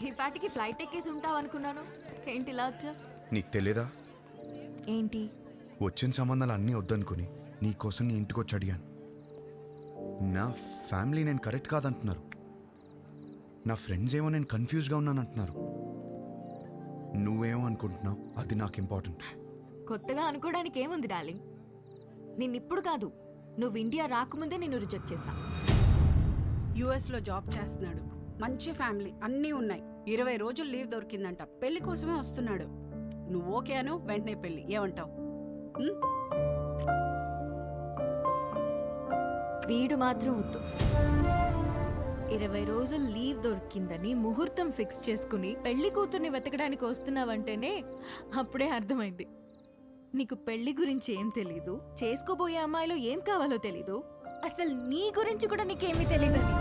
ఈ పాటికి ఫ్లైట్ ఎక్కేసి ఉంటావు అనుకున్నాను. ఏంటి ఇలా వచ్చా? నీకు తెలియదా? ఏంటి? వచ్చిన సంబంధాలు అన్నీ వద్దనుకుని నీకోసం నీ ఇంటికి వచ్చి అడిగాను. నా ఫ్యామిలీ నేను కరెక్ట్ కాదంటున్నారు. నా ఫ్రెండ్స్ ఏమో నేను కన్ఫ్యూజ్గా ఉన్నానంటున్నారు. నువ్వేమో అనుకుంటున్నావు, అది నాకు ఇంపార్టెంట్. కొత్తగా అనుకోవడానికి ఏముంది డార్లింగ్? నిన్నిప్పుడు కాదు, నువ్వు ఇండియా రాకముందే నిన్ను రిజెక్ట్ చేశా. యుఎస్లో జాబ్ చేస్తున్నాడు, మంచి ఫ్యామిలీ అన్నీ ఉన్నాయి. 20 రోజులు లీవ్ దొరికిందంట. పెళ్లి కోసమే వస్తున్నాడు. నువ్వు ఓకే అను, వెంటనే పెళ్లి. ఏమంటావు? వీడు మాత్రం వద్దు. 20 రోజులు లీవ్ దొరికిందని ముహూర్తం ఫిక్స్ చేసుకుని పెళ్లి కూతుర్ని వెతకడానికి వస్తున్నావంటేనే అప్పుడే అర్థమైంది నీకు పెళ్లి గురించి ఏం తెలీదు, చేసుకోబోయే అమ్మాయిలో ఏం కావాలో తెలీదు, అసలు నీ గురించి కూడా నీకేమీ తెలీదని.